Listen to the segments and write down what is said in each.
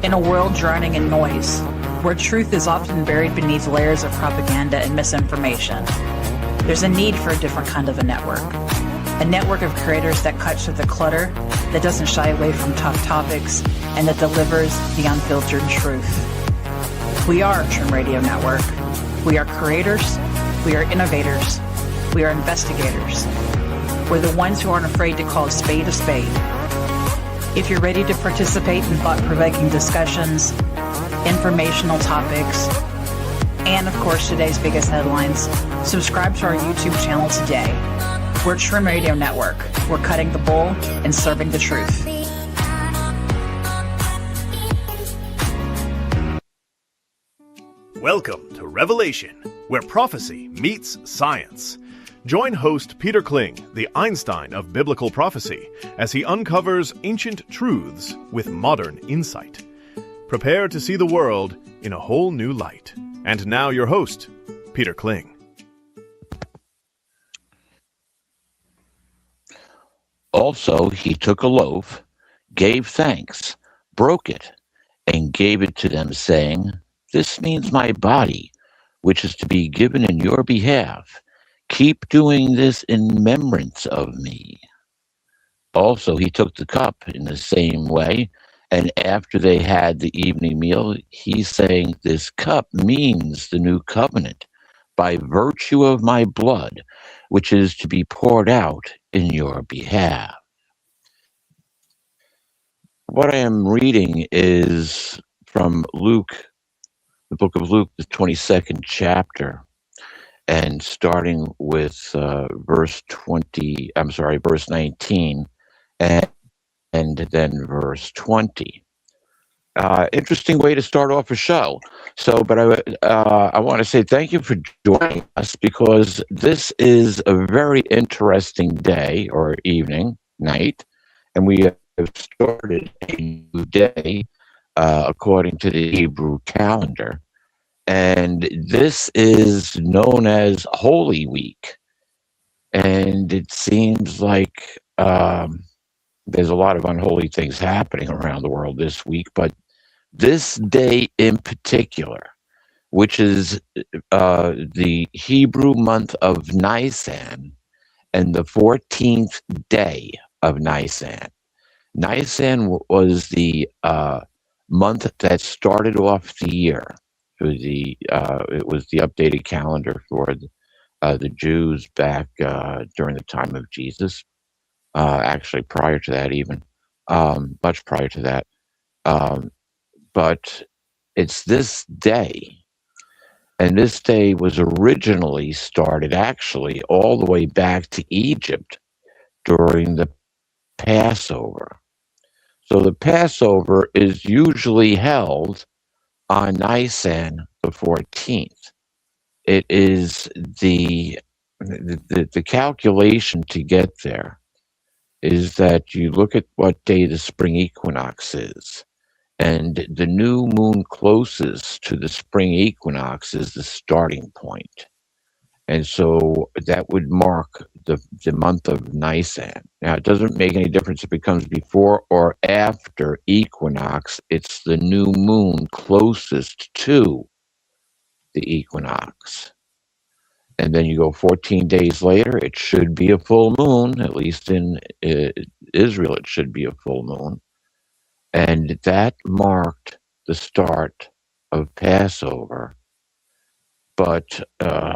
In a world drowning in noise, where truth is often buried beneath layers of propaganda and misinformation, there's a need for a different kind of a network of creators that cuts through the clutter, that doesn't shy away from tough topics, and that delivers the unfiltered truth. We are Trim Radio Network. We are creators, we are innovators, we are investigators. We're the ones who aren't afraid to call a spade a spade. If you're ready to participate in thought-provoking discussions, informational topics, and of course today's biggest headlines, subscribe to our YouTube channel today. We're Trim Radio Network. We're cutting the bull and serving the truth. Welcome to Revelation, where prophecy meets science. Join host Peter Kling, the Einstein of Biblical Prophecy, as he uncovers ancient truths with modern insight. Prepare to see the world in a whole new light. And now your host, Peter Kling. Also, he took a loaf, gave thanks, broke it, and gave it to them, saying, "This means my body, which is to be given in your behalf. Keep doing this in remembrance of me." Also, he took the cup in the same way, and after they had the evening meal, he's saying, "This cup means the new covenant by virtue of my blood, which is to be poured out in your behalf." What I am reading is from Luke, the book of Luke, the 22nd chapter, and starting with verse 19, and then verse 20. Interesting way to start off a show. But I want to say thank you for joining us, because this is a very interesting day or evening, night, and we have started a new day according to the Hebrew calendar. And this is known as Holy Week. And it seems like there's a lot of unholy things happening around the world this week, but this day in particular, which is the Hebrew month of Nisan and the 14th day of Nisan. Nisan was the month that started off the year. It was the updated calendar for the Jews back during the time of Jesus. Actually, prior to that, even much prior to that. But it's this day, and this day was originally started actually all the way back to Egypt during the Passover. So the Passover is usually held on Nisan the 14th. It is the calculation to get there is that you look at what day the spring equinox is, and the new moon closest to the spring equinox is the starting point. And so that would mark the month of Nisan. Now, it doesn't make any difference if it comes before or after equinox. It's the new moon closest to the equinox. And then you go 14 days later, it should be a full moon. At least in Israel, it should be a full moon. And that marked the start of Passover. But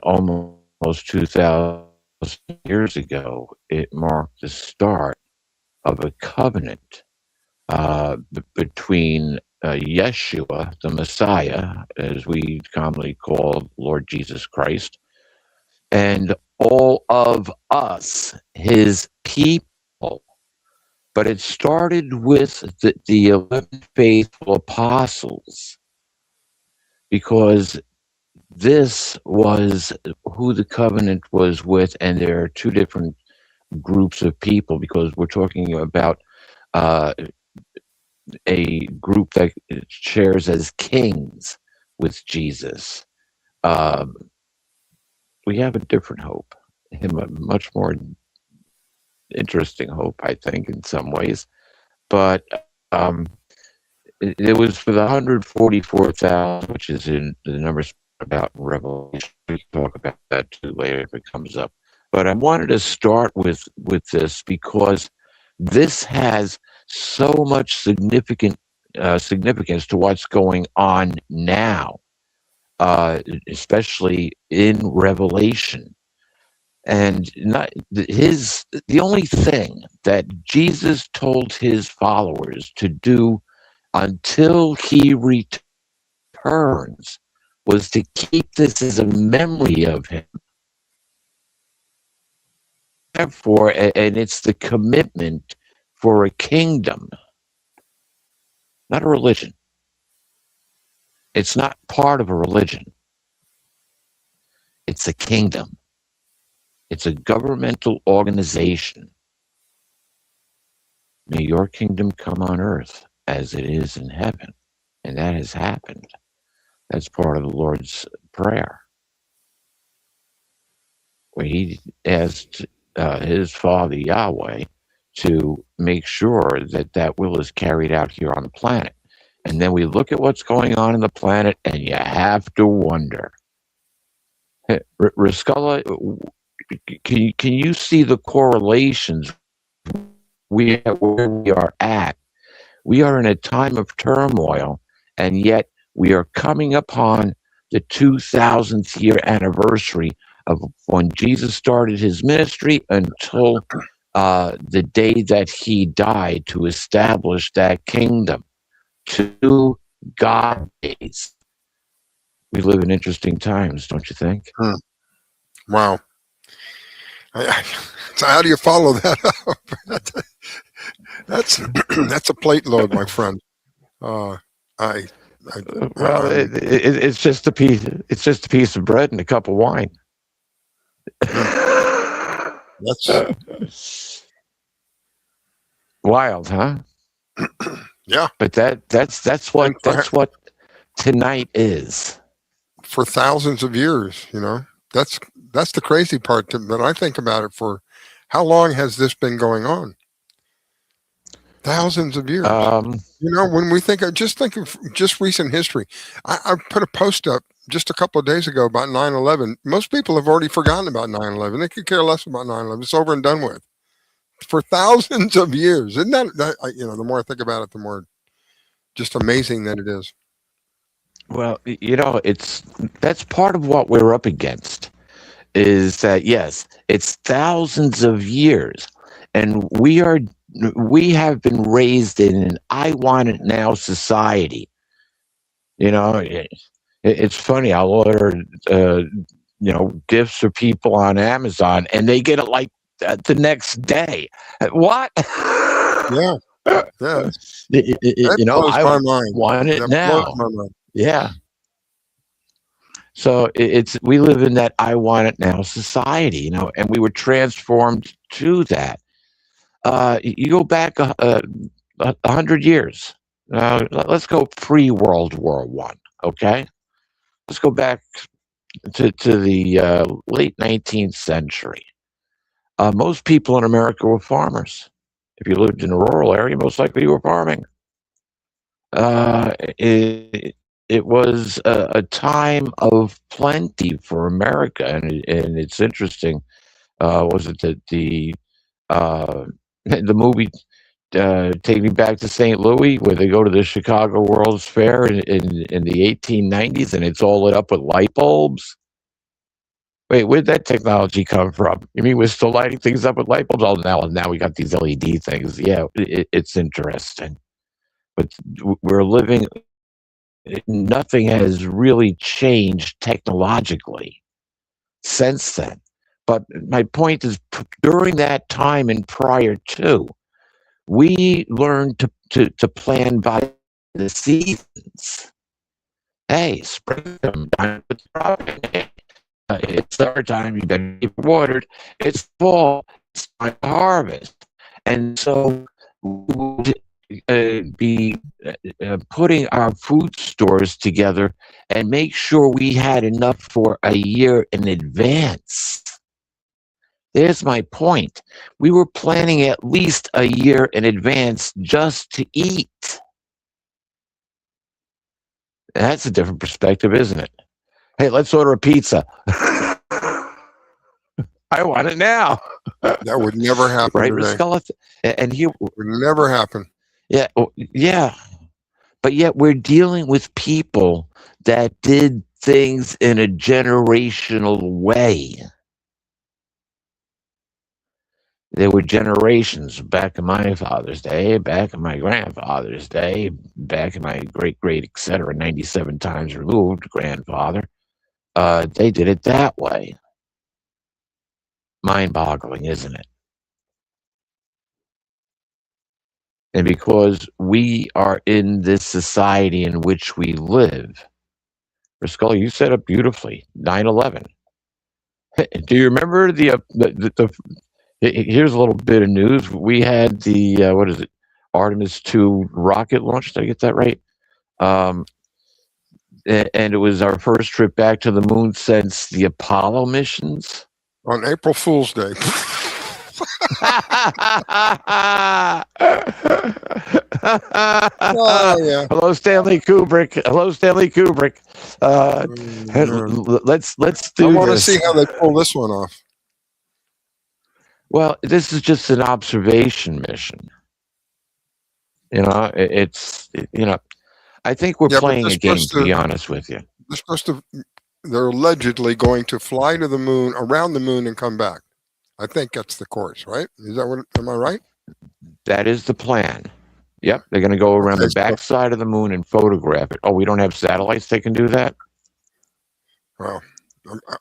almost 2,000 years ago, it marked the start of a covenant between Yeshua, the Messiah, as we commonly call Lord Jesus Christ, and all of us, his people. But it started with the 11 faithful apostles, because this was who the covenant was with, and there are two different groups of people, because we're talking about a group that shares as kings with Jesus. We have a different hope, a much more interesting hope, I think, in some ways. But it was for the 144,000, which is in the numbers about Revelation. We can talk about that too later if it comes up. But I wanted to start with this because this has so much significance to what's going on now, especially in Revelation. And the only thing that Jesus told his followers to do until he returns was to keep this as a memory of him. Therefore, and it's the commitment for a kingdom, not a religion. It's not part of a religion. It's a kingdom. It's a governmental organization. May your kingdom come on earth as it is in heaven. And that has happened. That's part of the Lord's Prayer, where he asked his Father Yahweh to make sure that that will is carried out here on the planet. And then we look at what's going on in the planet, and you have to wonder. Riscola, can you see the correlations where we are at? We are in a time of turmoil, and yet we are coming upon the 2000th year anniversary of when Jesus started his ministry until the day that he died to establish that kingdom. 2 God days. We live in interesting times, don't you think? Wow. So how do you follow that up? That's a plate load, my friend. It's just a piece. It's just a piece of bread and a cup of wine. That's wild, huh? Yeah. But that's what tonight is. For thousands of years, that's the crazy part that I think about it. For how long has this been going on? Thousands of years. When we think of just recent history, I put a post up just a couple of days ago about 9/11. Most people have already forgotten about 9/11. They could care less about 9/11. It's over and done with. For thousands of years, isn't that the more I think about it, the more just amazing that it is. Well, that's part of what we're up against. Is that yes, it's thousands of years, and we have been raised in an I want it now society. It's funny. I'll order, gifts for people on Amazon, and they get it like the next day. What? Yeah. Yeah. I want it now. Yeah. So we live in that I want it now society, and we were transformed to that. You go back 100 years. Let's go pre-World War I. Okay, let's go back to the late 19th century. Most people in America were farmers. If you lived in a rural area, most likely you were farming. It was a time of plenty for America, and it's interesting. Was it that the movie Take Me Back to St. Louis, where they go to the Chicago World's Fair in the 1890s, and it's all lit up with light bulbs? Wait, where'd that technology come from? You mean we're still lighting things up with light bulbs? Oh, now we got these LED things. Yeah, it's interesting. But we're living... Nothing has really changed technologically since then. But my point is, during that time and prior to, we learned to plan by the seasons. Hey, springtime, time to crop. It's summertime, you better keep it watered. It's fall, it's time to harvest. And so we would be putting our food stores together and make sure we had enough for a year in advance. There's my point. We were planning at least a year in advance just to eat. That's a different perspective, isn't it? Hey, let's order a pizza. I want it now. That would never happen Right, today. Riscala? And here, Would never happen. yeah, yeah. But yet we're dealing with people that did things in a generational way. There were generations back in my father's day, back in my grandfather's day, back in my great, etc., 97 times removed grandfather. They did it that way. Mind-boggling, isn't it? And because we are in this society in which we live, Scully, you said it beautifully. 9/11. Do you remember here's a little bit of news. We had the what is it, Artemis 2 rocket launch. Did I get that right? And it was our first trip back to the moon since the Apollo missions. On April Fool's Day. Oh, yeah. Hello, Stanley Kubrick. Hello, Stanley Kubrick. Let's do. I want to this. see how they pull this one off. Well, this is just an observation mission. You know, I think we're playing a game, to be honest with you. They're allegedly going to fly to the moon, around the moon, and come back. I think that's the course, right? Is that what? Am I right? That is the plan. Yep, they're going to go around the backside of the moon and photograph it. Oh, we don't have satellites that can do that? Well,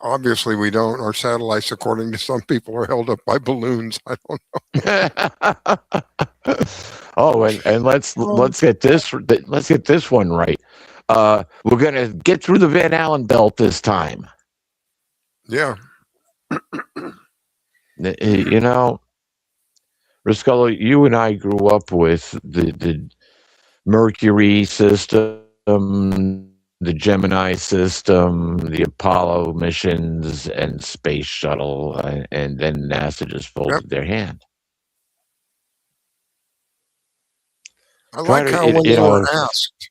obviously we don't. Our satellites, according to some people, are held up by balloons. I don't know. Oh, and let's get this one right. We're going to get through the Van Allen belt this time. Yeah. You know, Riscolo, you and I grew up with the Mercury system, the Gemini system, the Apollo missions, and Space Shuttle, and then NASA just folded their hand. I like how when they were asked,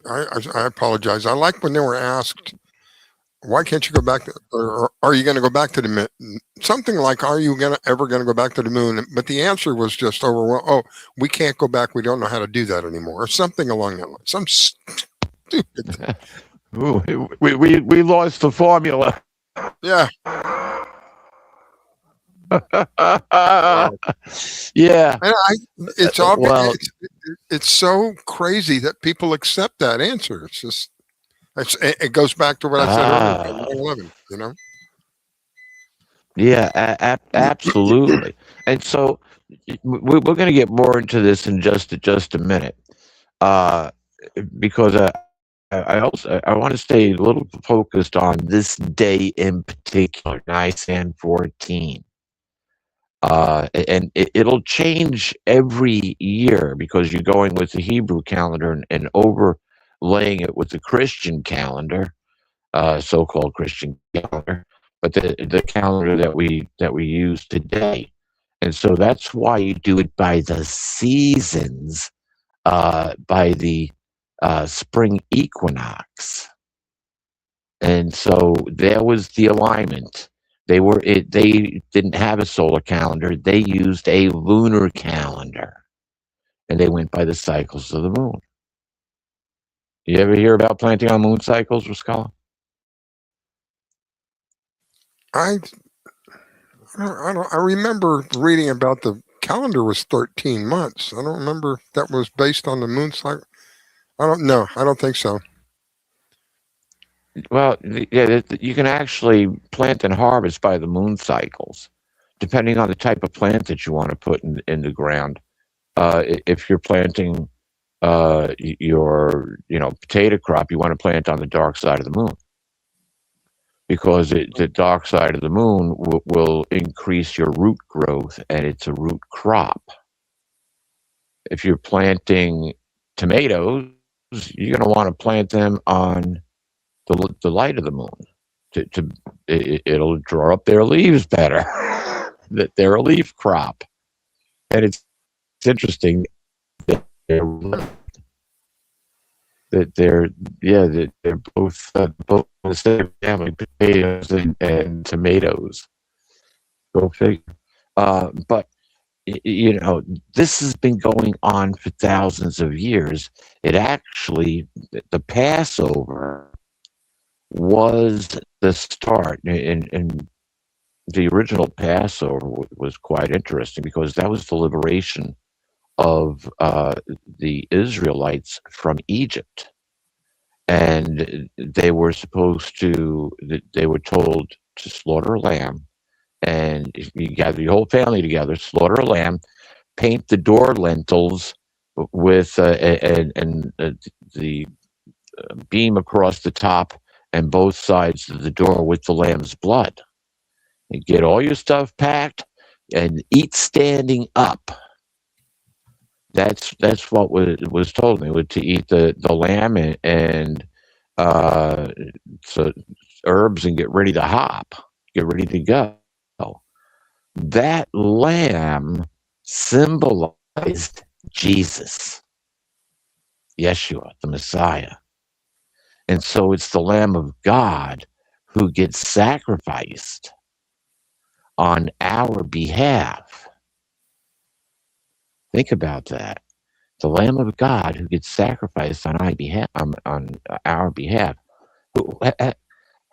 I apologize. I like when they were asked, why can't you go back, or are you going to go back to the moon? Something like, are you ever going to go back to the moon? But the answer was just overwhelming. Oh, we can't go back. We don't know how to do that anymore, or something along that line. Some stupid. Ooh, we lost the formula. Yeah. Yeah. And it's obvious. Well, it's so crazy that people accept that answer. It's just. It goes back to what I said earlier, 9/11, you know? Yeah, absolutely. And so we're going to get more into this in just a minute, because I want to stay a little focused on this day in particular, Nisan 14. And it'll change every year because you're going with the Hebrew calendar and overlaying it with the Christian calendar, so-called Christian calendar, but the calendar that we use today. And so that's why you do it by the seasons, by the spring equinox. And so there was the alignment. They didn't have a solar calendar. They used a lunar calendar, and they went by the cycles of the moon. You ever hear about planting on moon cycles, Rascala? I remember reading about the calendar was 13 months. I don't remember if that was based on the moon cycle. I don't know. I don't think so. Well, yeah, you can actually plant and harvest by the moon cycles, depending on the type of plant that you want to put in the ground. If you're planting your potato crop, you want to plant on the dark side of the moon, because the dark side of the moon will increase your root growth, and it's a root crop. If you're planting tomatoes, you're going to want to plant them on the light of the moon. It'll draw up their leaves better. That they're a leaf crop, and it's interesting that that they're both the same family, potatoes and tomatoes. Go figure. But this has been going on for thousands of years. It actually, the Passover was the start, and the original Passover was quite interesting because that was the liberation of the Israelites from Egypt. And they were told to slaughter a lamb, and you gather your whole family together, slaughter a lamb, paint the door lintels with the beam across the top and both sides of the door with the lamb's blood. You get all your stuff packed and eat standing up. That's what was told me, to eat the lamb and so herbs and get ready to hop, get ready to go. That lamb symbolized Jesus, Yeshua, the Messiah. And so it's the Lamb of God who gets sacrificed on our behalf. Think about that. The Lamb of God who gets sacrificed on our behalf.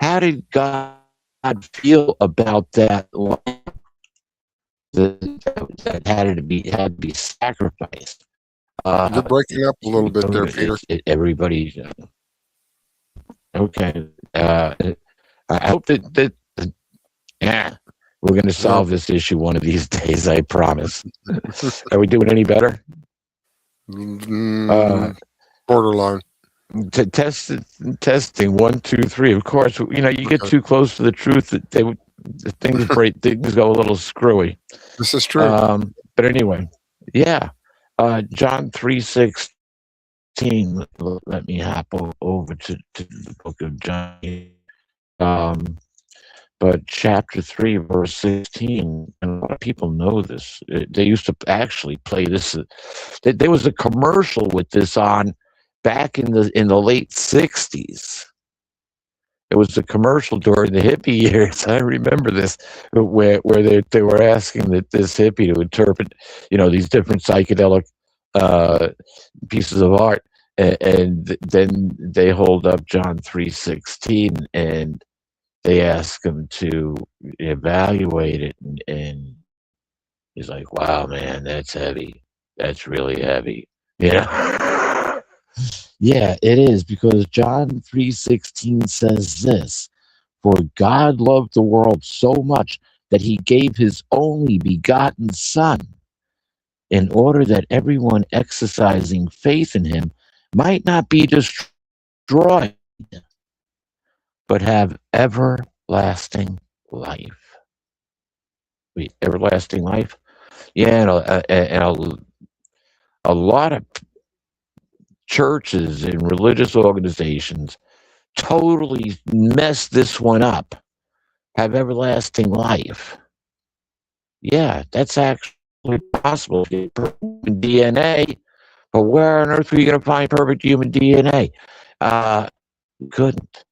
How did God feel about that lamb that had to be sacrificed? You're breaking up a little bit there, Peter. Everybody. Okay. I hope that we're going to solve this issue one of these days. I promise. Are we doing any better? Borderline. Testing 1, 2, 3. Of course, you get too close to the truth that things break. Things go a little screwy. This is true. But anyway, yeah. John 3:16. Let me hop over to the book of John. But chapter 3, verse 16, and a lot of people know this. They used to actually play this. There was a commercial with this on back in the late 60s. It was a commercial during the hippie years. I remember this, where they were asking this hippie to interpret, these different psychedelic pieces of art, and then they hold up John 3:16 and they ask him to evaluate it, and he's like, "Wow, man, that's heavy. That's really heavy." Yeah, it is, because John 3:16 says this: "For God loved the world so much that he gave his only begotten Son, in order that everyone exercising faith in him might not be destroyed, but have everlasting life." Wait, everlasting life? Yeah, and a lot of churches and religious organizations totally mess this one up. Have everlasting life. Yeah, that's actually possible. Perfect DNA, but where on earth are you going to find perfect human DNA? Couldn't.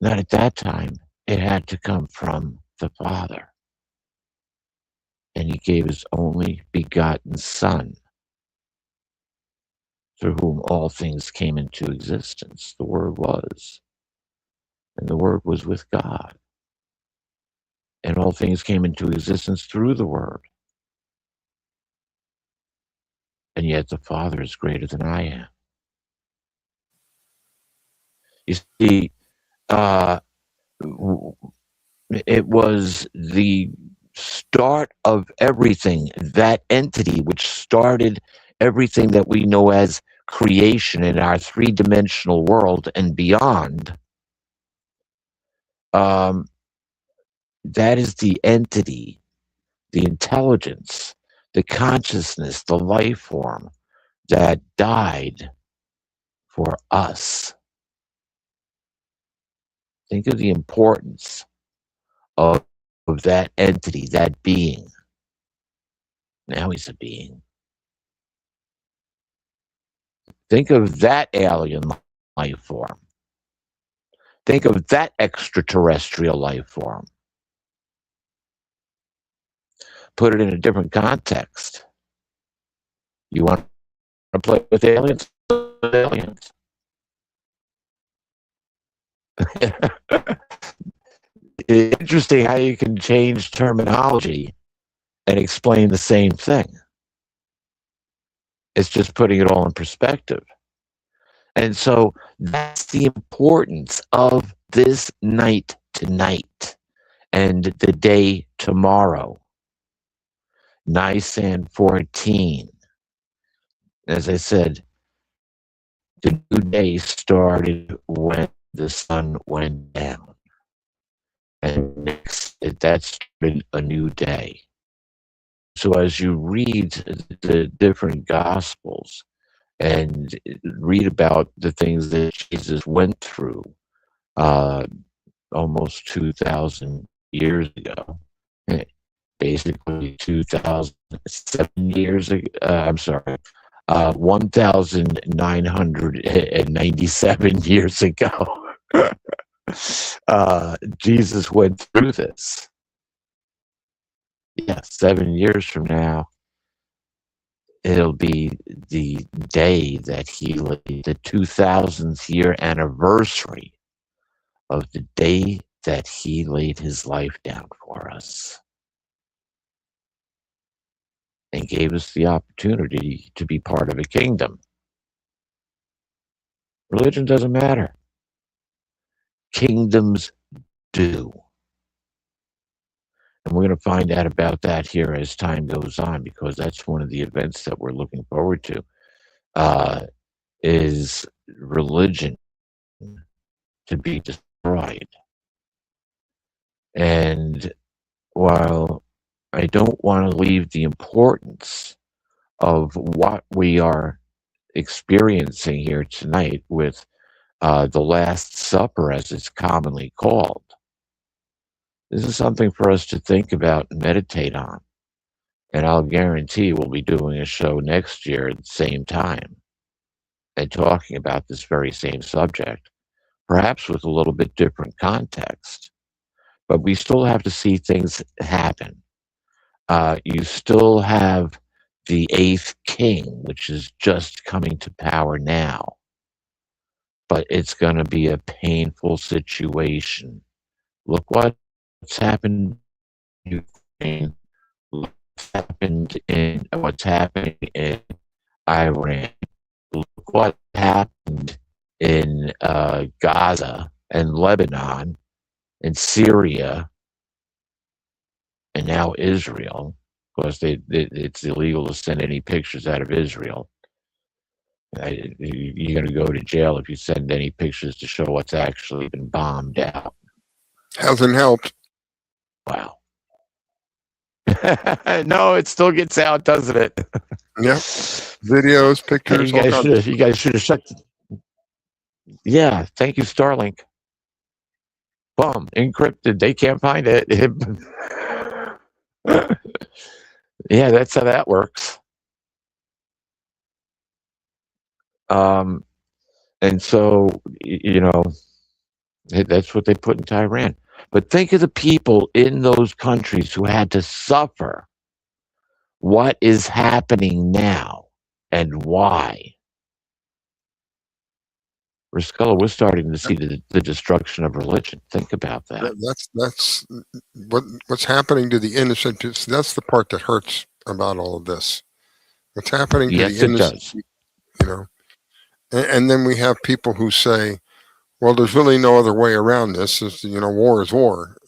Not at that time. It had to come from the Father. And he gave his only begotten Son, through whom all things came into existence. The Word was, and the Word was with God. And all things came into existence through the Word. And yet the Father is greater than I am. You see, it was the start of everything, that entity which started everything that we know as creation in our three-dimensional world and beyond. That is the entity, the intelligence, the consciousness, the life form that died for us. Think of the importance of that entity, that being. Now he's a being. Think of that alien life form. Think of that extraterrestrial life form. Put it in a different context. You want to play with aliens? Aliens. Interesting how you can change terminology and explain the same thing. It's just putting it all in perspective. And so that's the importance of this night tonight and the day tomorrow. Nisan 14. As I said, the new day started when the sun went down. And next, that started a new day. So as you read the different Gospels and read about the things that Jesus went through almost 2,000 years ago, basically 2,007 years ago, 1,997 years ago, Jesus went through this. Yeah, 7 years from now, it'll be the day that he laid, the 2000th year anniversary of the day that he laid his life down for us and gave us the opportunity to be part of a kingdom. Religion doesn't matter. Kingdoms do. And we're going to find out about that here as time goes on, because that's one of the events that we're looking forward to, is religion to be destroyed. And while I don't want to leave the importance of what we are experiencing here tonight with the Last Supper, as it's commonly called, this is something for us to think about and meditate on. And I'll guarantee we'll be doing a show next year at the same time and talking about this very same subject, perhaps with a little bit different context. But we still have to see things happen. You still have the 8th king, which is just coming to power now. But it's going to be a painful situation. Look what's happened in Ukraine. What's happening in Iran. Look what happened in Gaza and Lebanon and Syria and now Israel. Of course, it's illegal to send any pictures out of Israel. You're going to go to jail if you send any pictures to show what's actually been bombed out. Hasn't helped. Wow. No, it still gets out, doesn't it? Yeah. Videos, pictures. You guys should have shut. Yeah. Thank you, Starlink. Boom. Encrypted. They can't find it. Yeah, that's how that works. And so, that's what they put into Iran. But think of the people in those countries who had to suffer what is happening now and why. Riscola, we're starting to see the destruction of religion. Think about that. That's what's happening to the innocent. That's the part that hurts about all of this. What's happening to the innocent, And then we have people who say, well, there's really no other way around this. War is war.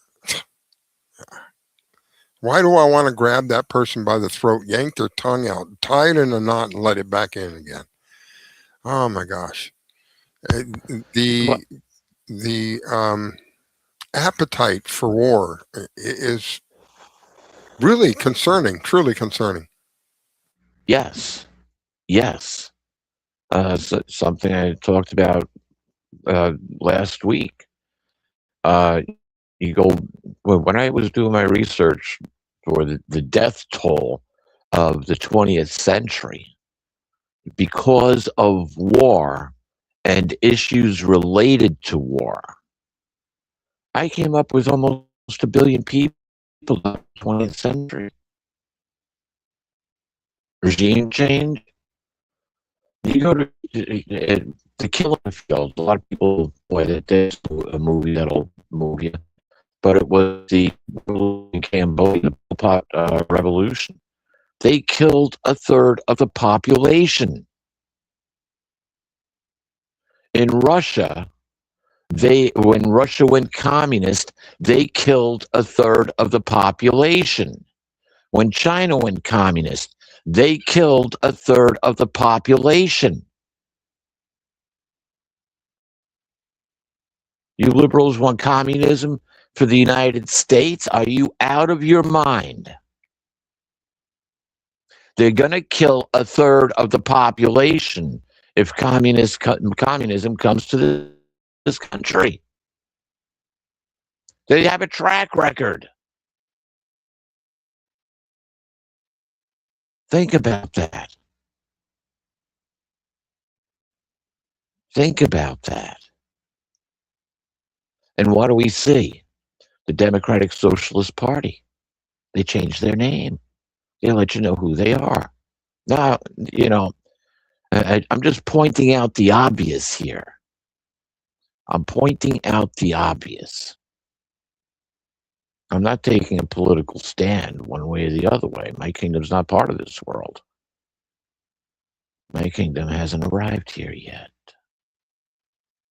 Why do I want to grab that person by the throat, yank their tongue out, tie it in a knot, and let it back in again? Oh my gosh. The appetite for war is really concerning, truly concerning. Yes. Something I talked about last week. When I was doing my research for the death toll of the 20th century, because of war and issues related to war. I came up with almost 1 billion people in the 20th century. Regime change. You go to the killing field. A lot of people, boy, there's a movie that'll move you. But it was the in Cambodia, the Pol Pot revolution. They killed 1/3 of the population. In Russia, when Russia went communist, they killed 1/3 of the population. When China went communist, they killed 1/3 of the population. You liberals want communism for the United States? Are you out of your mind? They're going to kill 1/3 of the population if communism comes to this country. They have a track record. Think about that. Think about that. And what do we see? The Democratic Socialist Party. They changed their name. They let you know who they are. Now, I'm just pointing out the obvious here. I'm pointing out the obvious. I'm not taking a political stand one way or the other way. My kingdom's not part of this world. My kingdom hasn't arrived here yet.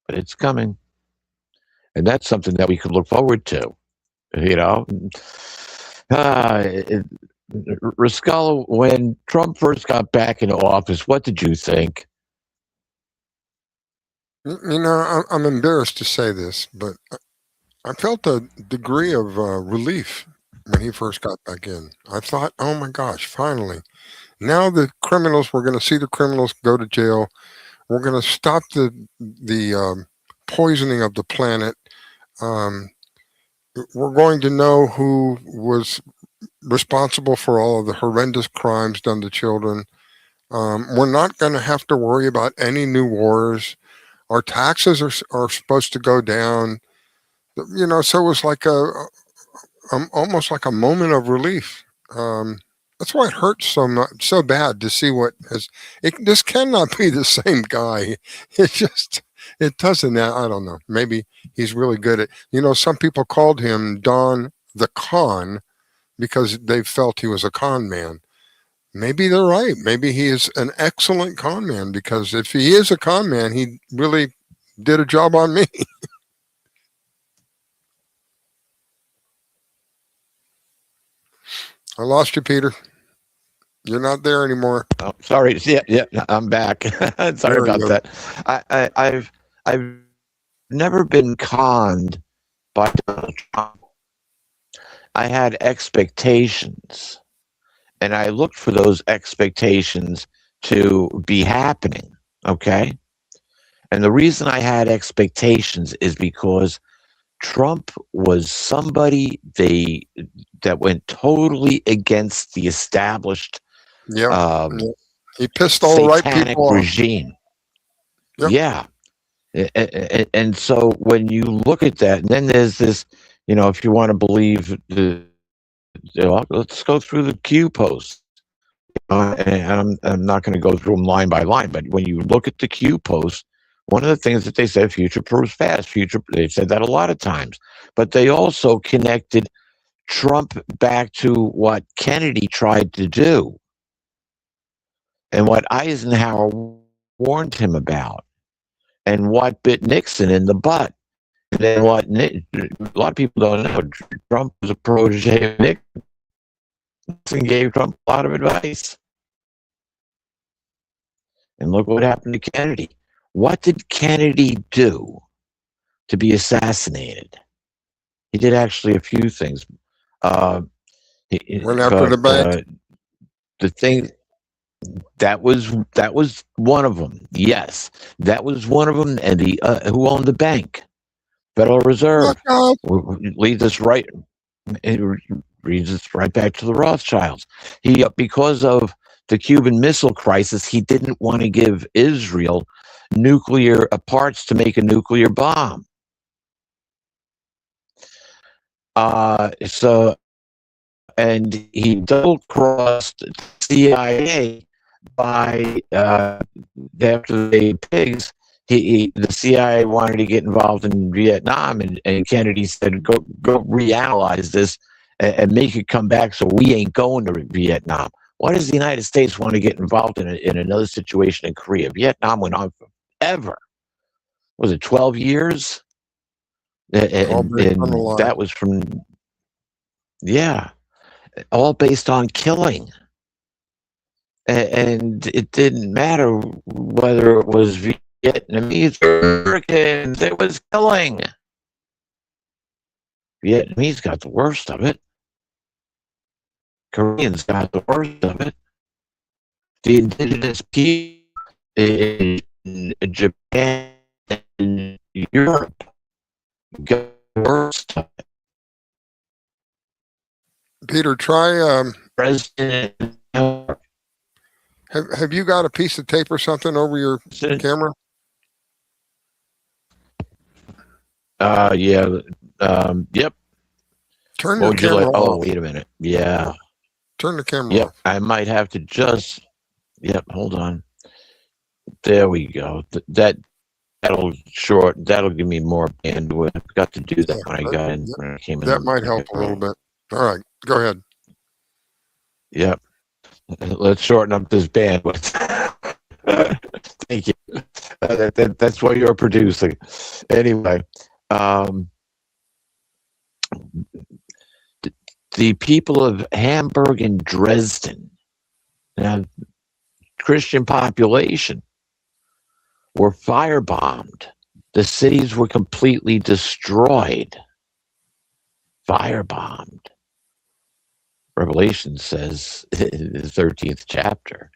But it's coming. And that's something that we can look forward to. Ruscallo, when Trump first got back into office, what did you think? I'm embarrassed to say this, but I felt a degree of relief when he first got back in. I thought, oh my gosh, finally. Now we're going to see the criminals go to jail. We're going to stop the poisoning of the planet. We're going to know who was responsible for all of the horrendous crimes done to children. We're not going to have to worry about any new wars. Our taxes are supposed to go down. So it was like almost like a moment of relief. That's why it hurts so bad to see what has. This cannot be the same guy. It doesn't. I don't know. Maybe he's really good at. Some people called him Don the Con because they felt he was a con man. Maybe they're right. Maybe he is an excellent con man, because if he is a con man, he really did a job on me. I lost you, Peter. You're not there anymore. Oh, sorry. Yeah, I'm back. Sorry about that. I've never been conned by Donald Trump. I had expectations, and I looked for those expectations to be happening. Okay. And the reason I had expectations is because Trump was somebody that went totally against the established he pissed all the right people regime. Yep. Yeah. And so when you look at that, and then there's this, if you want to believe let's go through the Q posts. And I'm not going to go through them line by line, but when you look at the Q posts, one of the things that they said, future proves past. They said that a lot of times, but they also connected Trump back to what Kennedy tried to do and what Eisenhower warned him about, and what bit Nixon in the butt. And then a lot of people don't know, Trump was a protege of Nixon. Nixon gave Trump a lot of advice. And look what happened to Kennedy. What did Kennedy do to be assassinated? He did actually a few things. Went after the bank. The thing that was one of them. Yes, that was one of them. And who owned the bank? Federal Reserve. Leads us right. It leads us right back to the Rothschilds. Because of the Cuban Missile Crisis, he didn't want to give Israel nuclear parts to make a nuclear bomb. And he double-crossed the CIA by after the pigs. The CIA wanted to get involved in Vietnam, and Kennedy said, "Go reanalyze this and make it come back, so we ain't going to Vietnam." Why does the United States want to get involved in another situation in Korea? Vietnam went on forever. Was it 12 years? And that was from, yeah, all based on killing. And it didn't matter whether it was Vietnamese or Americans, it was killing. Vietnamese got the worst of it. Koreans got the worst of it. The indigenous people in Japan and Europe got the worst of it. Peter, try. President. Have you got a piece of tape or something over your camera? Yeah. Yep. Turn the camera off. Oh, wait a minute. Yeah. Turn the camera Yep. off. I might have to just. Yep. Hold on. There we go. That'll give me more bandwidth. I got to do that when I came in. That might help a little bit. All right. Go ahead. Yep. Let's shorten up this bandwidth. Thank you. That's why you're producing. Anyway, the people of Hamburg and Dresden, now, Christian population, were firebombed. The cities were completely destroyed. Firebombed. Revelation says in the 13th chapter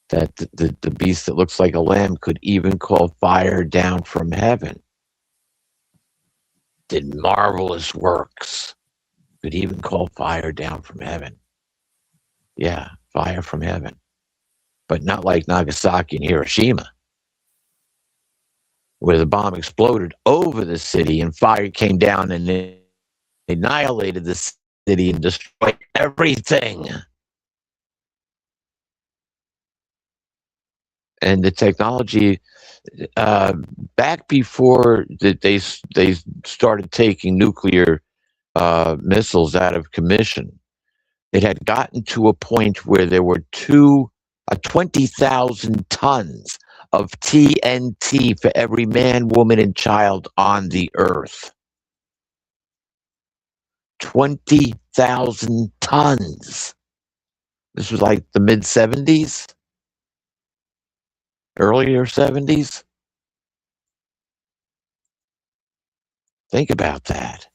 that the beast that looks like a lamb could even call fire down from heaven. Did marvelous works. Could even call fire down from heaven. Yeah, fire from heaven. But not like Nagasaki and Hiroshima, where the bomb exploded over the city and fire came down and it annihilated the city and destroyed everything. And the technology, back before they started taking nuclear missiles out of commission, it had gotten to a point where there were 20,000 tons of TNT for every man, woman, and child on the earth. 20,000 tons. This was like the mid-70s, earlier 70s. Think about that.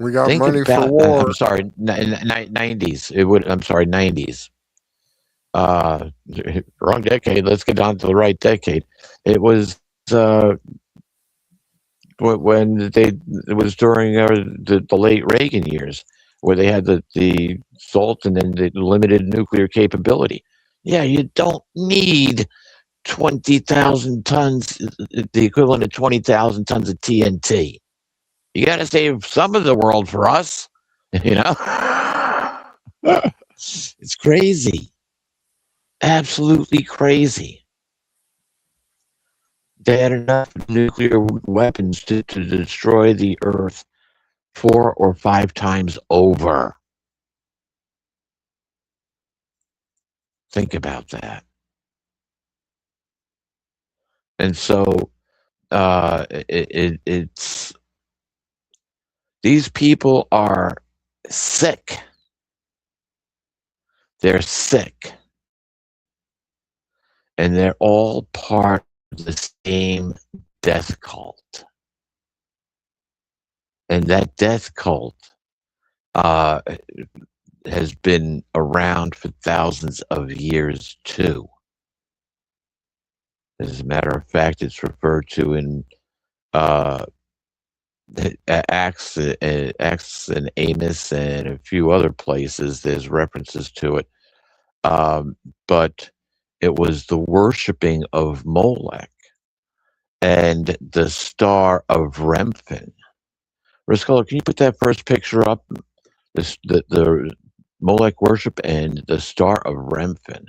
We got money for war. I'm sorry, 90s. I'm sorry, 90s. Wrong decade. Let's get on to the right decade. It was when it was during the late Reagan years, where they had the SALT and then the limited nuclear capability. Yeah, you don't need 20,000 tons, the equivalent of 20,000 tons of TNT. You got to save some of the world for us, you know? It's crazy. Absolutely crazy. They had enough nuclear weapons to destroy the Earth 4 or 5 times over. Think about that. And so it's these people are sick. They're sick. And they're all part of the same death cult. And that death cult has been around for thousands of years too. As a matter of fact, it's referred to in Acts and Amos and a few other places. There's references to it. But it was the worshiping of Molech and the Star of Remphan. Riscola, can you put that first picture up? The Molech worship and the Star of Remphan.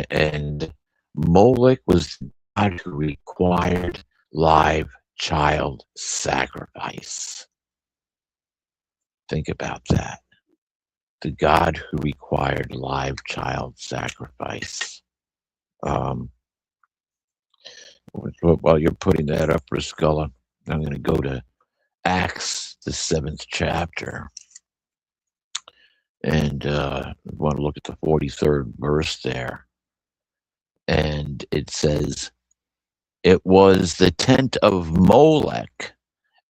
And Molech was the god who required live child sacrifice. Think about that. The God who required live child sacrifice. While you're putting that up, Riscola, I'm going to go to Acts, the 7th chapter. And I want to look at the 43rd verse there. And it says, it was the tent of Molech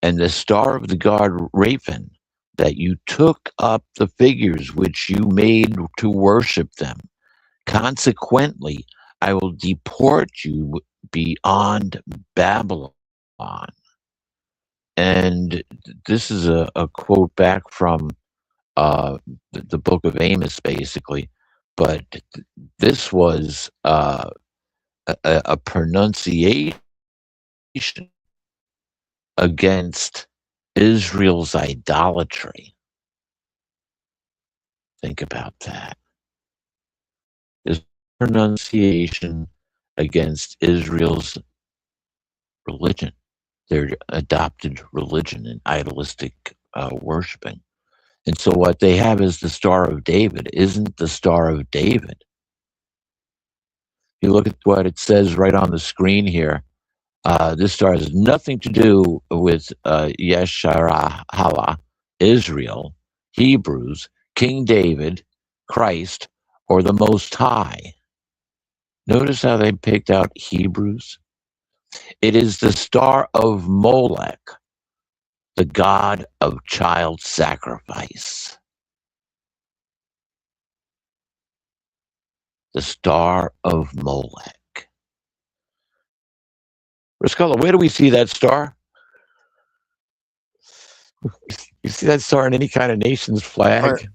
and the star of the god Raphan that you took up the figures which you made to worship them. Consequently, I will deport you beyond Babylon. And this is a quote back from the book of Amos, basically. But this was a pronunciation against Israel's idolatry. Think about that. This pronunciation against Israel's religion, their adopted religion and idolistic worshiping. And so what they have is the Star of David isn't the Star of David. You look at what it says right on the screen here. This star has nothing to do with Yesharahalla, Israel, Hebrews, King David, Christ, or the Most High. Notice how they picked out Hebrews? It is the star of Molech, the god of child sacrifice. The star of Molech. Riscola, where do we see that star? You see that star in any kind of nation's flag?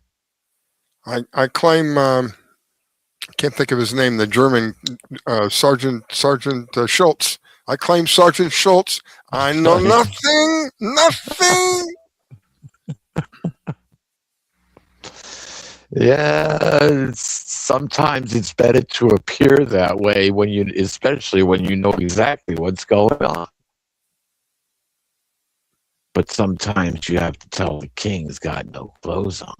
I claim, I can't think of his name, the German Sergeant Schultz. I claim Sergeant Schultz. I know nothing. Yeah, sometimes it's better to appear that way especially when you know exactly what's going on. But sometimes you have to tell the king's got no clothes on.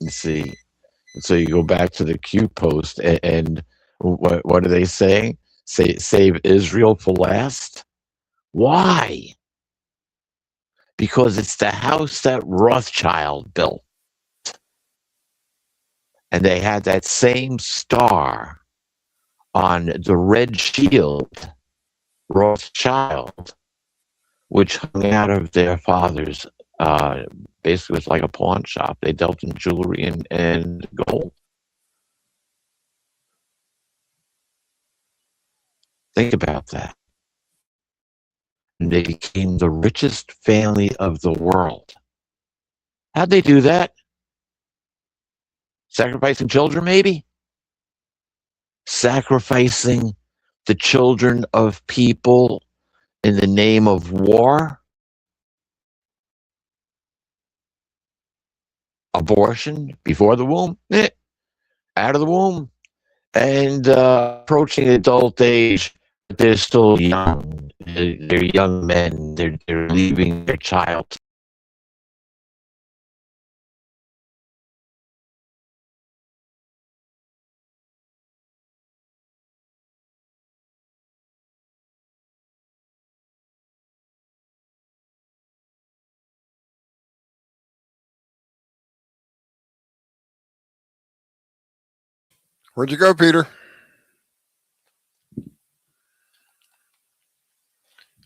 You see, so you go back to the Q post, and what are they saying? Save Israel for last. Why? Because it's the house that Rothschild built. And they had that same star on the red shield, Rothschild, which hung out of their father's, basically it's like a pawn shop. They dealt in jewelry and gold. Think about that. And they became the richest family of the world. How'd they do that? Sacrificing children, maybe? Sacrificing the children of people in the name of war? Abortion before the womb? Out of the womb. And approaching adult age, they're still young. They're young men. They're leaving their child. Where'd you go, Peter?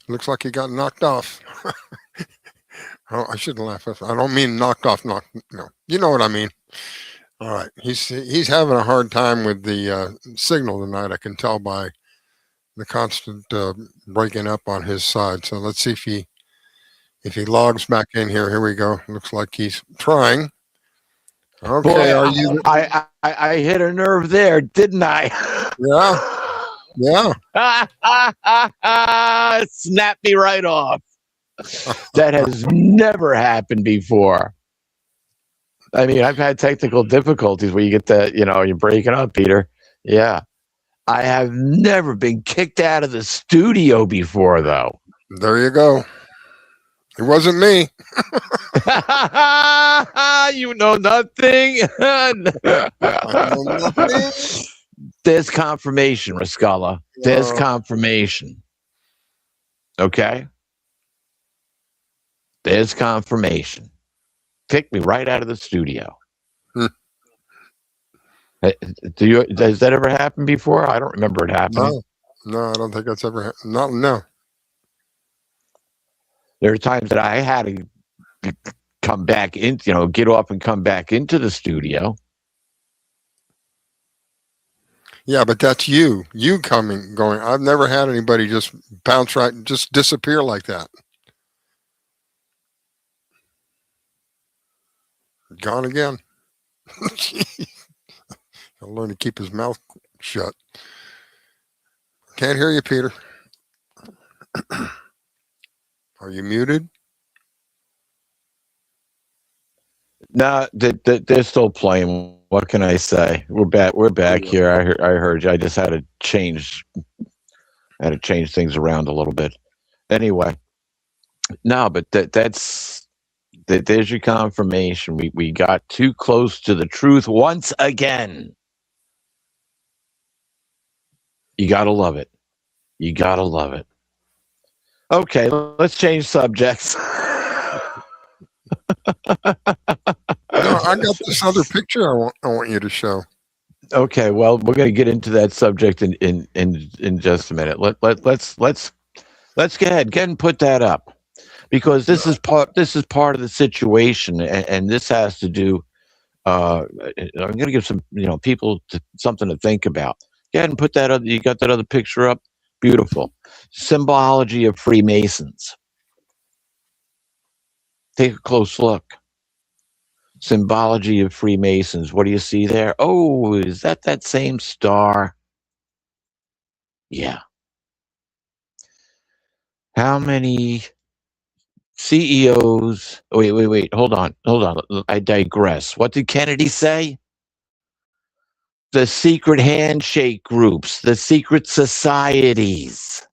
Looks like he got knocked off. Oh, I shouldn't laugh. I don't mean knocked off. No, you know what I mean. All right, he's having a hard time with the signal tonight. I can tell by the constant breaking up on his side. So let's see if he logs back in here. Here we go. Looks like he's trying. Okay, Boy, are you? I hit a nerve there, didn't I? Yeah, yeah. Snap me right off. That has never happened before. I mean, I've had technical difficulties where you get the, you're breaking up, Peter. Yeah. I have never been kicked out of the studio before, though. There you go. It wasn't me. You know nothing. I know nothing. There's confirmation, Rascala. There's confirmation. Okay? There's confirmation. Kicked me right out of the studio. Hmm. Does that ever happen before? I don't remember it happening. No, I don't think that's ever happened. No. There are times that I had to come back in, get off and come back into the studio. Yeah, but that's you. You going. I've never had anybody just bounce right, just disappear like that. Gone again. He'll learn to keep his mouth shut. Can't hear you, Peter. Are you muted? No, they're still playing. What can I say? We're back. We're back here. I heard you. I just had to change things around a little bit. Anyway, no, but there's your confirmation. We got too close to the truth once again. You gotta love it. You gotta love it. Okay, let's change subjects. No, I got this other picture I want you to show. Okay, well, we're going to get into that subject in just a minute. Let's go ahead and put that up, because this is part of the situation, and this has to do. I'm going to give some people something to think about. Go ahead and put that up. You got that other picture up? Beautiful. Symbology of Freemasons. Take a close look. Symbology of Freemasons. What do you see there? Oh, is that same star? Yeah. How many CEOs? Wait. Hold on. I digress. What did Kennedy say? The secret handshake groups, the secret societies.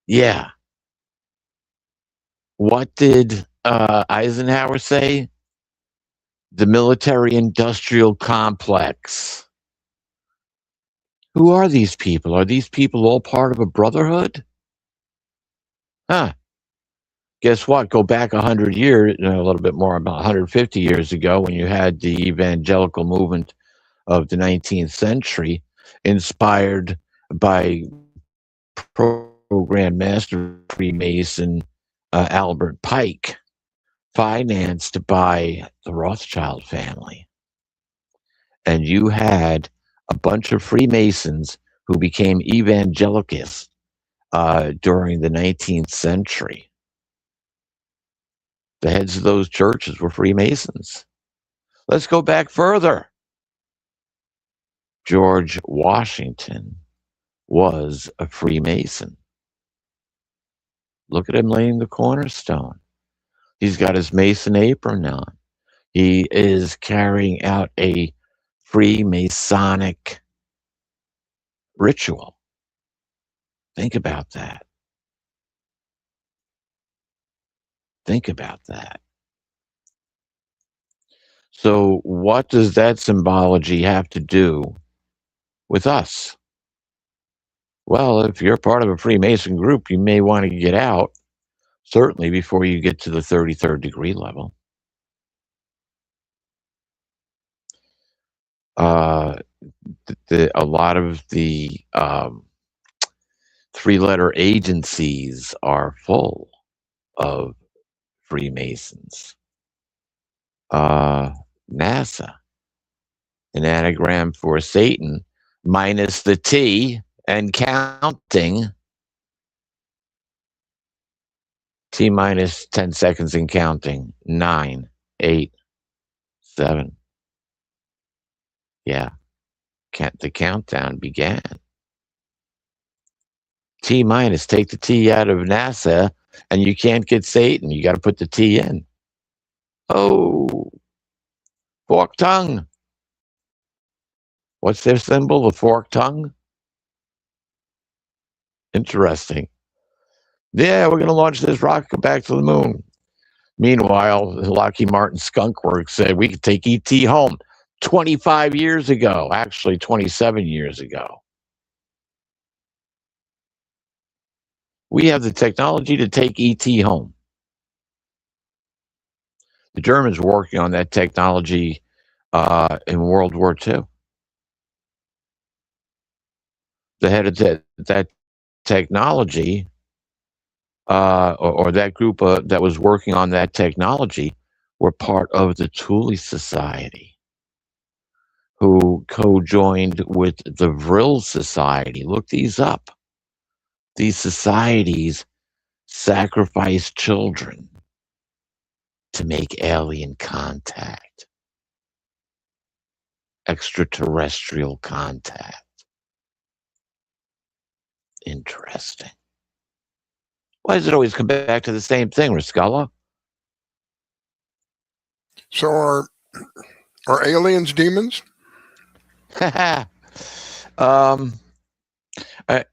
Yeah. What did Eisenhower say? The military-industrial complex. Who are these people? Are these people all part of a brotherhood? Huh. Guess what? Go back 100 years, a little bit more, about 150 years ago, when you had the evangelical movement of the 19th century, inspired by Grand Master Freemason Albert Pike, financed by the Rothschild family. And you had a bunch of Freemasons who became evangelicals during the 19th century. The heads of those churches were Freemasons. Let's go back further. George Washington was a Freemason. Look at him laying the cornerstone. He's got his Mason apron on. He is carrying out a Freemasonic ritual. Think about that. Think about that. So what does that symbology have to do with us? Well, if you're part of a Freemason group, you may want to get out, certainly before you get to the 33rd degree level. A lot of the three-letter agencies are full of Freemasons. NASA, an anagram for Satan, minus the T and counting. T minus 10 seconds and counting. 9, 8, 7. Yeah, the countdown began. T minus, take the T out of NASA, and you can't get Satan. You got to put the T in. Oh, forked tongue. What's their symbol? The forked tongue? Interesting. Yeah, we're going to launch this rocket back to the moon. Meanwhile, Lockheed Martin Skunk Works said we could take ET home 25 years ago, actually 27 years ago. We have the technology to take ET home. The Germans were working on that technology in World War II. The head of that technology, or that group that was working on that technology, were part of the Thule Society, who co-joined with the Vril Society. Look these up. These societies sacrifice children to make alien contact, extraterrestrial contact. Interesting. Why does it always come back to the same thing, Riscala? So are aliens demons?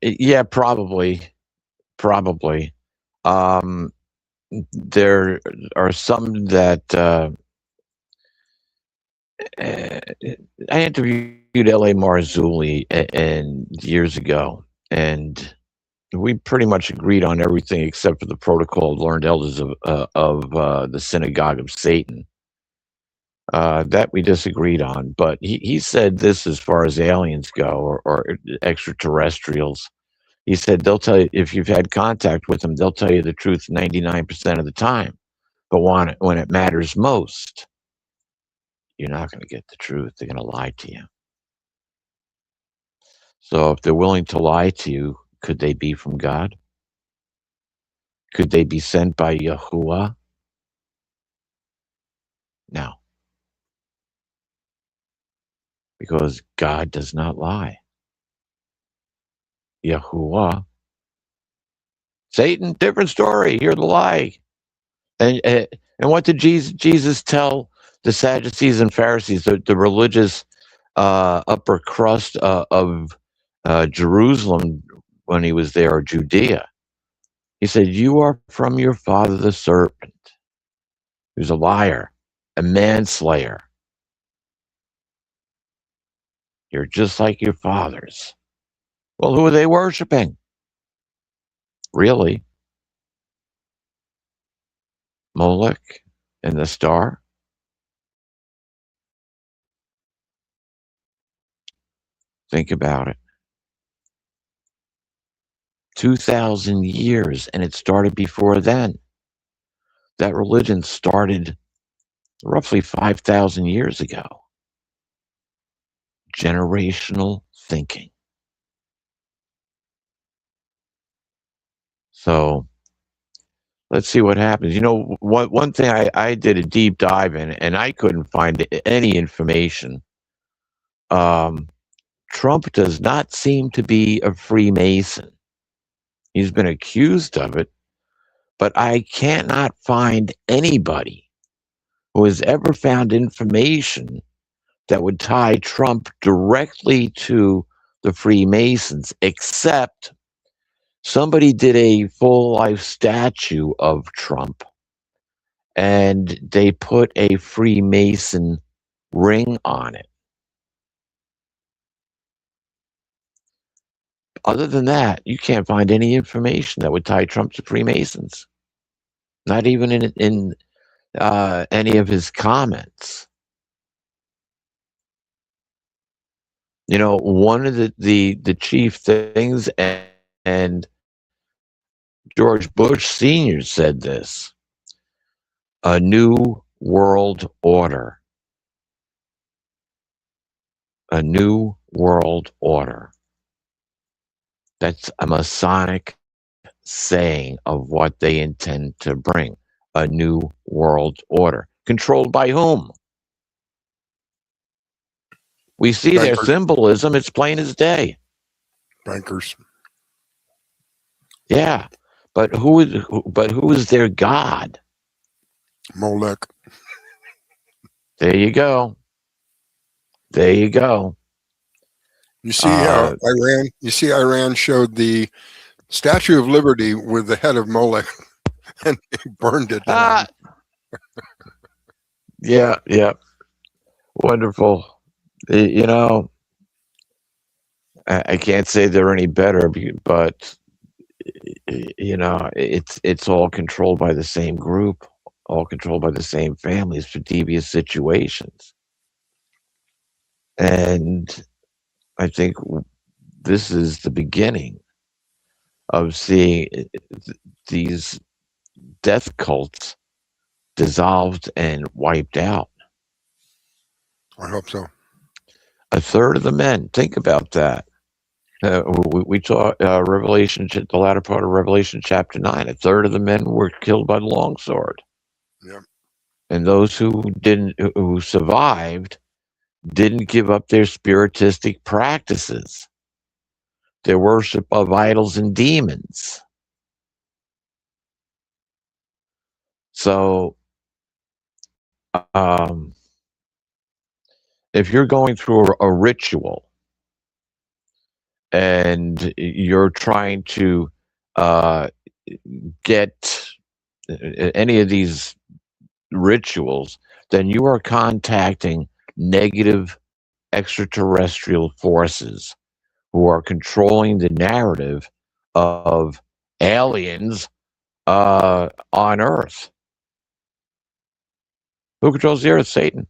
Yeah, probably. There are some that I interviewed L.A. Marzulli and years ago, and we pretty much agreed on everything except for the protocol of learned elders of the Synagogue of Satan. That we disagreed on, but he said this as far as aliens go, or extraterrestrials. He said they'll tell you, if you've had contact with them, they'll tell you the truth 99% of the time. But when it matters most, you're not going to get the truth. They're going to lie to you. So if they're willing to lie to you, could they be from God? Could they be sent by Yahuwah? No. Because God does not lie. Yahuwah. Satan, different story. You're the lie. And what did Jesus tell the Sadducees and Pharisees, the religious upper crust of Jerusalem when he was there, or Judea? He said, "You are from your father the serpent, who's a liar, a manslayer. You're just like your fathers." Well, who are they worshiping? Really? Molech and the star? Think about it. 2,000 years, and it started before then. That religion started roughly 5,000 years ago. Generational thinking. So let's see what happens. You know, one thing I did a deep dive in, and I couldn't find any information. Trump does not seem to be a Freemason. He's been accused of it, but I cannot find anybody who has ever found information that would tie Trump directly to the Freemasons, except somebody did a full life statue of Trump and they put a Freemason ring on it. Other than that, you can't find any information that would tie Trump to Freemasons. Not even in any of his comments. You know, one of the chief things, and George Bush Sr. said this: a new world order. A new world order. That's a Masonic saying of what they intend to bring: a new world order. Controlled by whom? We see their Bankers. symbolism, it's plain as day. Bankers. Yeah. But who is their God? Molech. There you go. There you go. You see how Iran? You see, Iran showed the Statue of Liberty with the head of Molech, and he burned it down. Yeah, yeah. Wonderful. You know, I can't say they're any better, but you know, it's all controlled by the same group, all controlled by the same families for devious situations. And I think this is the beginning of seeing these death cults dissolved and wiped out. I hope so. A third of the men. Think about that. We saw Revelation, the latter part of Revelation chapter 9. A third of the men were killed by the longsword. Yeah. And those who survived didn't give up their spiritistic practices, their worship of idols and demons. So, if you're going through a ritual and you're trying to get any of these rituals, then you are contacting negative extraterrestrial forces who are controlling the narrative of aliens on Earth. Who controls the Earth? Satan.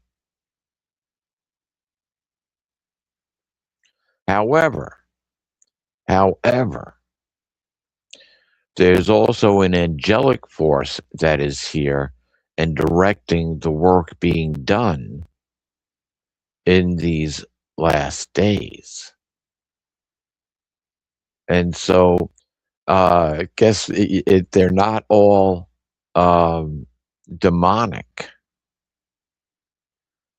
However, there's also an angelic force that is here and directing the work being done in these last days. And so, I guess they're not all demonic.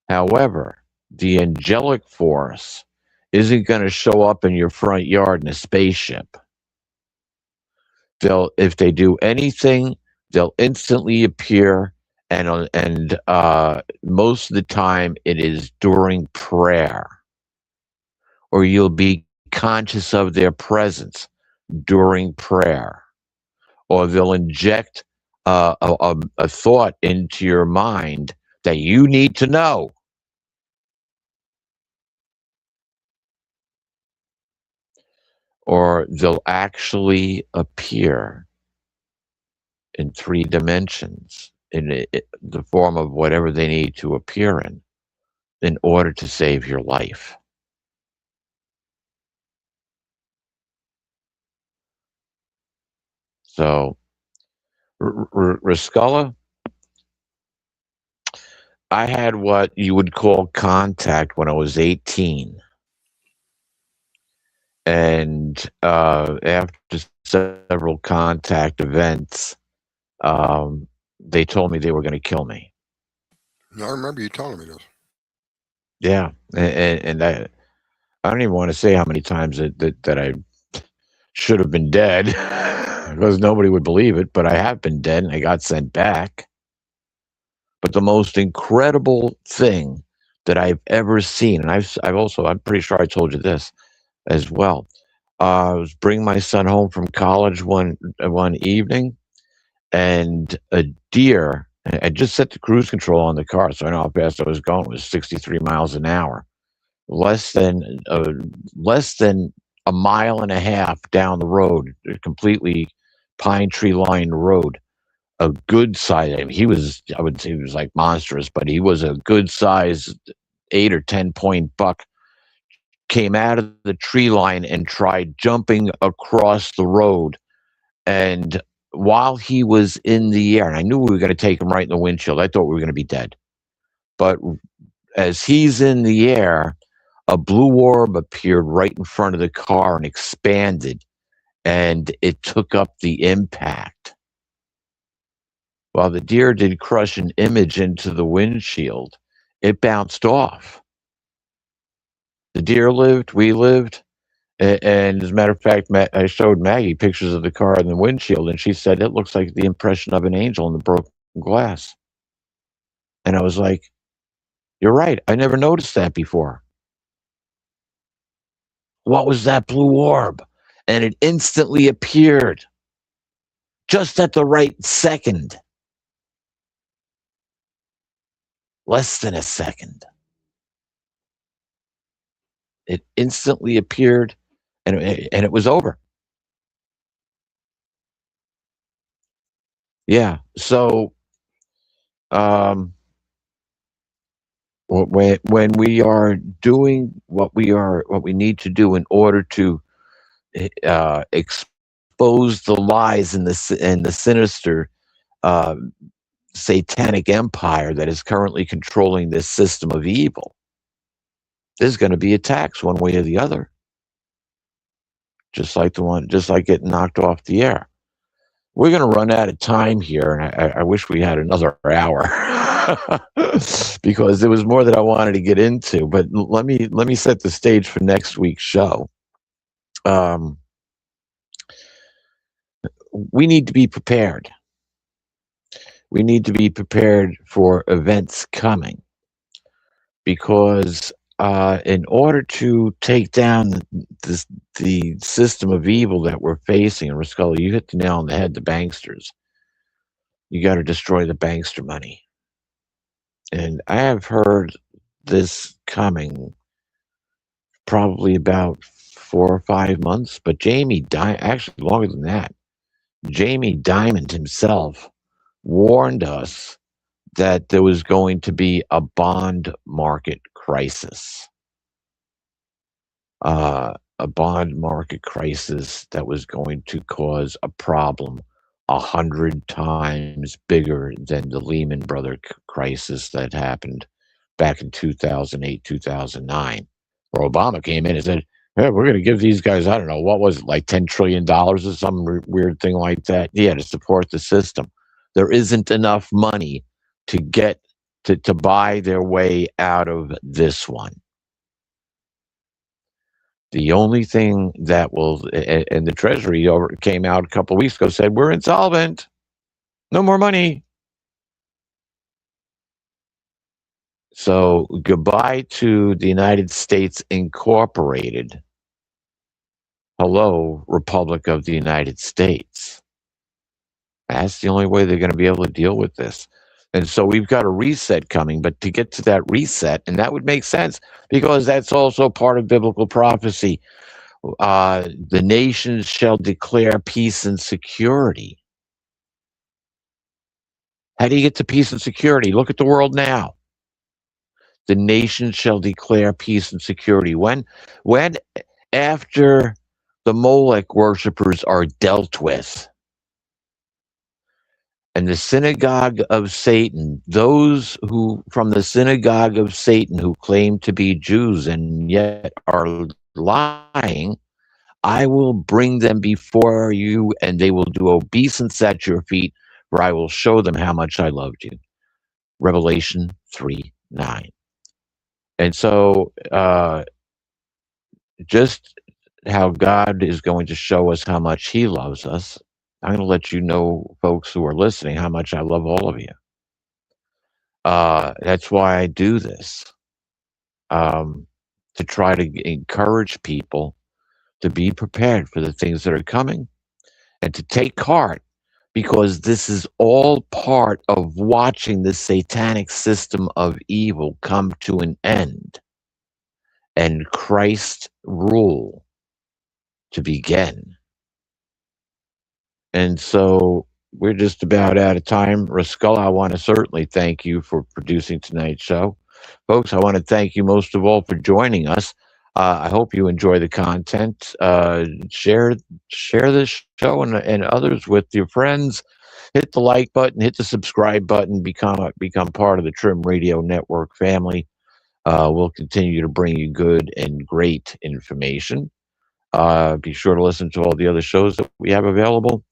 However, the angelic force isn't going to show up in your front yard in a spaceship. If they do anything, they'll instantly appear, and most of the time it is during prayer, or you'll be conscious of their presence during prayer, or they'll inject a thought into your mind that you need to know. Or they'll actually appear in 3 dimensions in the form of whatever they need to appear in order to save your life. So, Rasculla, I had what you would call contact when I was 18. And after several contact events, they told me they were going to kill me. I remember you telling me this. Yeah, and I don't even want to say how many times that I should have been dead because nobody would believe it, but I have been dead and I got sent back. But the most incredible thing that I've ever seen, and I'm pretty sure I told you this as well. I was bringing my son home from college one evening, and a deer. I just set the cruise control on the car, so I know how fast I was going. It was 63 miles an hour. Less than a mile and a half down the road, a completely pine tree lined road. A good size. I would say he was like monstrous, but he was a good size 8 or 10 point buck. Came out of the tree line and tried jumping across the road. And while he was in the air, and I knew we were going to take him right in the windshield, I thought we were going to be dead. But as he's in the air, a blue orb appeared right in front of the car and expanded and it took up the impact. While the deer did crush an image into the windshield, it bounced off. The deer lived, we lived, and as a matter of fact, I showed Maggie pictures of the car and the windshield, and she said it looks like the impression of an angel in the broken glass. And I was like, you're right. I never noticed that before. What was that blue orb? And it instantly appeared just at the right second. Less than a second. It instantly appeared, and it was over. Yeah. So, when we are doing what we need to do in order to expose the lies and the sinister uh, satanic empire that is currently controlling this system of evil, there's going to be attacks one way or the other, just like getting knocked off the air. We're going to run out of time here, and I wish we had another hour because there was more that I wanted to get into. But let me set the stage for next week's show. We need to be prepared. We need to be prepared for events coming, because in order to take down the system of evil that we're facing, and Rascoli, you hit the nail on the head, the banksters. You got to destroy the bankster money. And I have heard this coming probably about 4 or 5 months, but actually longer than that, Jamie Dimon himself warned us that there was going to be a bond market crisis. A bond market crisis that was going to cause a problem 100 times bigger than the Lehman Brothers crisis that happened back in 2008, 2009, where Obama came in and said, hey, we're going to give these guys, I don't know, what was it, like $10 trillion or some weird thing like that? Yeah, to support the system. There isn't enough money to get to buy their way out of this one. The only thing that will, and the Treasury came out a couple of weeks ago, said, we're insolvent. No more money. So goodbye to the United States Incorporated. Hello, Republic of the United States. That's the only way they're going to be able to deal with this. And so we've got a reset coming, but to get to that reset, and that would make sense because that's also part of biblical prophecy. The nations shall declare peace and security. How do you get to peace and security? Look at the world now. The nations shall declare peace and security. When after the Molech worshipers are dealt with, and the synagogue of Satan, those who from the synagogue of Satan who claim to be Jews and yet are lying, I will bring them before you, and they will do obeisance at your feet, for I will show them how much I loved you. Revelation 3:9. And so just how God is going to show us how much he loves us, I'm going to let you know, folks who are listening, how much I love all of you. That's why I do this, to try to encourage people to be prepared for the things that are coming and to take heart, because this is all part of watching the satanic system of evil come to an end and Christ's rule to begin. And so we're just about out of time. Rascala, I want to certainly thank you for producing tonight's show. Folks, I want to thank you most of all for joining us. I hope you enjoy the content. Share this show and others with your friends. Hit the like button, hit the subscribe button, become part of the Trim Radio Network family. We'll continue to bring you good and great information. Be sure to listen to all the other shows that we have available.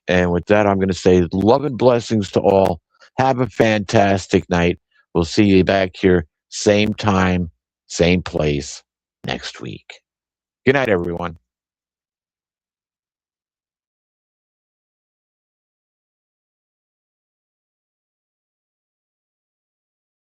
And with that, I'm going to say love and blessings to all. Have a fantastic night. We'll see you back here, same time, same place next week. Good night, everyone.